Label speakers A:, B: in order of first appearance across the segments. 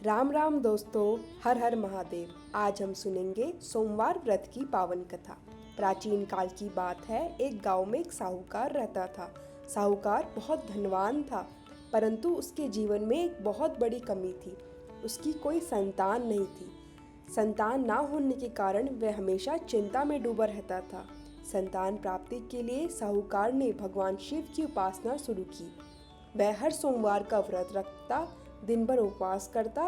A: राम राम दोस्तों, हर हर महादेव। आज हम सुनेंगे सोमवार व्रत की पावन कथा। प्राचीन काल की बात है। एक गांव में एक साहूकार रहता था। साहूकार बहुत धनवान था, परंतु उसके जीवन में एक बहुत बड़ी कमी थी। उसकी कोई संतान नहीं थी। संतान ना होने के कारण वह हमेशा चिंता में डूबा रहता था। संतान प्राप्ति के लिए साहूकार ने भगवान शिव की उपासना शुरू की। वह हर सोमवार का व्रत रखता, दिन भर उपवास करता,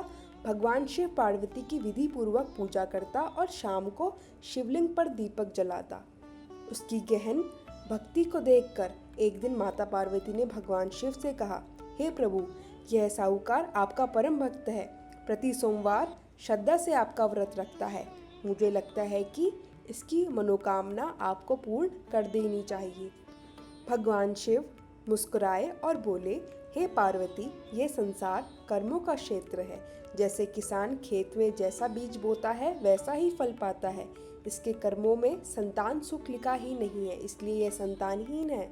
A: भगवान शिव पार्वती की विधि पूर्वक पूजा करता और शाम को शिवलिंग पर दीपक जलाता। उसकी गहन भक्ति को देखकर एक दिन माता पार्वती ने भगवान शिव से कहा, हे प्रभु, यह साहूकार आपका परम भक्त है। प्रति सोमवार श्रद्धा से आपका व्रत रखता है। मुझे लगता है कि इसकी मनोकामना आपको पूर्ण कर देनी चाहिए। भगवान शिव मुस्कुराए और बोले, हे पार्वती, ये संसार कर्मों का क्षेत्र है। जैसे किसान खेत में जैसा बीज बोता है वैसा ही फल पाता है। इसके कर्मों में संतान सुख लिखा ही नहीं है, इसलिए यह संतानहीन है।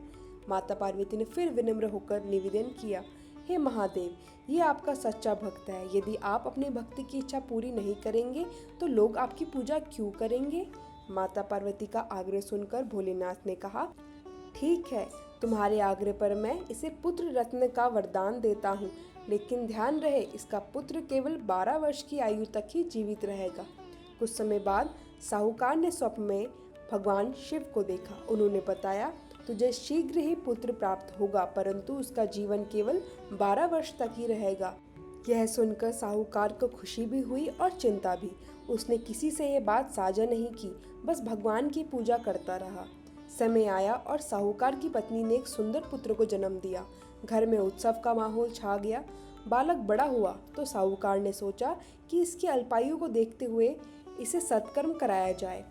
A: माता पार्वती ने फिर विनम्र होकर निवेदन किया, हे महादेव, ये आपका सच्चा भक्त है। यदि आप अपनी भक्ति की इच्छा पूरी नहीं करेंगे तो लोग आपकी पूजा क्यों करेंगे? माता पार्वती का आग्रह सुनकर भोलेनाथ ने कहा, ठीक है, तुम्हारे आग्रह पर मैं इसे पुत्र रत्न का वरदान देता हूँ, लेकिन ध्यान रहे इसका पुत्र केवल 12 वर्ष की आयु तक ही जीवित रहेगा। कुछ समय बाद साहूकार ने स्वप्न में भगवान शिव को देखा। उन्होंने बताया, तुझे शीघ्र ही पुत्र प्राप्त होगा, परंतु उसका जीवन केवल 12 वर्ष तक ही रहेगा। यह सुनकर साहूकार को खुशी भी हुई और चिंता भी। उसने किसी से यह बात साझा नहीं की, बस भगवान की पूजा करता रहा। समय आया और साहूकार की पत्नी ने एक सुंदर पुत्र को जन्म दिया। घर में उत्सव का माहौल छा गया। बालक बड़ा हुआ तो साहूकार ने सोचा कि इसकी अल्पायु को देखते हुए इसे सत्कर्म कराया जाए।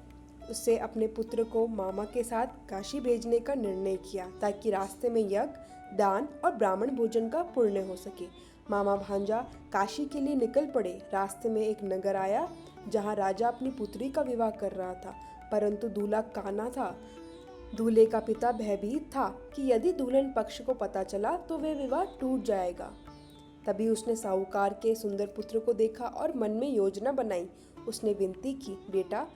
A: उससे अपने पुत्र को मामा के साथ काशी भेजने का निर्णय किया, ताकि रास्ते में यज्ञ, दान और ब्राह्मण भोजन का पुण्य हो सके। मामा भांजा काशी के लिए निकल पड़े। रास्ते में एक नगर आया जहाँ राजा अपनी पुत्री का विवाह कर रहा था, परंतु दूल्हा काना था। दूल्हे का पिता भयभीत था कि यदि दुल्हन पक्ष को पता चला तो वह विवाह टूट जाएगा। तभी उसने साहूकार के सुंदर पुत्र को देखा और मन में योजना बनाई। उसने विनती की, बेटा,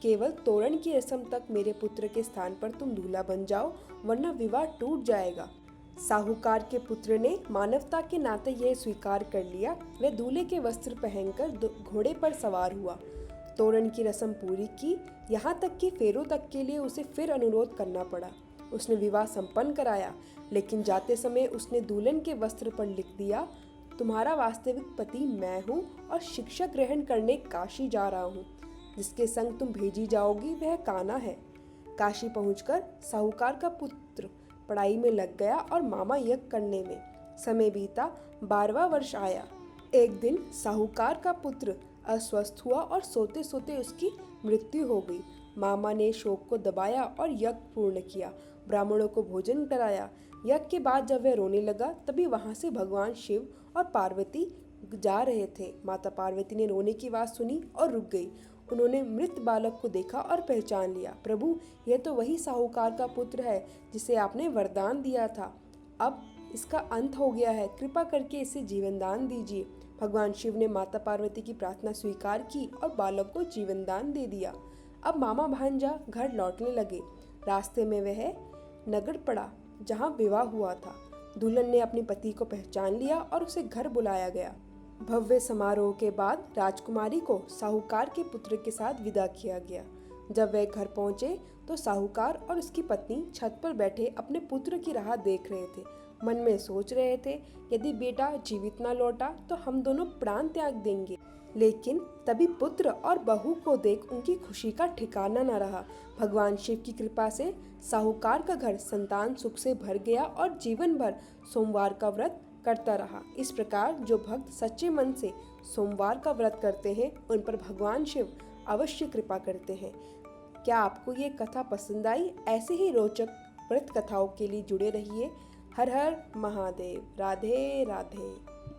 A: केवल तोरण की रस्म तक मेरे पुत्र के स्थान पर तुम दूल्हा बन जाओ, वरना विवाह टूट जाएगा। साहूकार के पुत्र ने मानवता के नाते यह स्वीकार कर लिया। वह दूल्हे के वस्त्र पहनकर घोड़े पर सवार हुआ। तोरण की रस्म पूरी की, यहाँ तक कि फेरों तक के लिए उसे फिर अनुरोध करना पड़ा। उसने विवाह संपन्न कराया, लेकिन जाते समय उसने दुल्हन के वस्त्र पर लिख दिया, तुम्हारा वास्तविक पति मैं हूँ और शिक्षा ग्रहण करने काशी जा रहा हूँ। जिसके संग तुम भेजी जाओगी वह काना है। काशी पहुंचकर साहूकार का पुत्र पढ़ाई में लग गया और मामा यज्ञ करने में। समय बीता, 12वां वर्ष आया। एक दिन साहूकार का पुत्र अस्वस्थ हुआ और सोते सोते उसकी मृत्यु हो गई। मामा ने शोक को दबाया और यज्ञ पूर्ण किया, ब्राह्मणों को भोजन कराया। यज्ञ के बाद जब वह रोने लगा, तभी वहां से भगवान शिव और पार्वती जा रहे थे। माता पार्वती ने रोने की आवाज सुनी और रुक गई। उन्होंने मृत बालक को देखा और पहचान लिया। प्रभु, यह तो वही साहूकार का पुत्र है जिसे आपने वरदान दिया था। अब इसका अंत हो गया है, कृपा करके इसे जीवन दान दीजिए। भगवान शिव ने माता पार्वती की प्रार्थना स्वीकार की और बालक को जीवन दान दे दिया। अब मामा भांजा घर लौटने लगे। रास्ते में वह नगर पड़ा जहाँ विवाह हुआ था। दुल्हन ने अपने पति को पहचान लिया और उसे घर बुलाया गया। भव्य समारोह के बाद राजकुमारी को साहूकार के पुत्र के साथ विदा किया गया। जब वह घर पहुंचे तो साहूकार और उसकी पत्नी छत पर बैठे अपने पुत्र की राह देख रहे थे। मन में सोच रहे थे, यदि बेटा जीवित न लौटा तो हम दोनों प्राण त्याग देंगे। लेकिन तभी पुत्र और बहू को देख उनकी खुशी का ठिकाना न रहा। भगवान शिव की कृपा से साहूकार का घर संतान सुख से भर गया और जीवन भर सोमवार का व्रत करता रहा। इस प्रकार जो भक्त सच्चे मन से सोमवार का व्रत करते हैं उन पर भगवान शिव अवश्य कृपा करते हैं। क्या आपको ये कथा पसंद आई? ऐसे ही रोचक व्रत कथाओं के लिए जुड़े रहिए। हर हर महादेव। राधे राधे।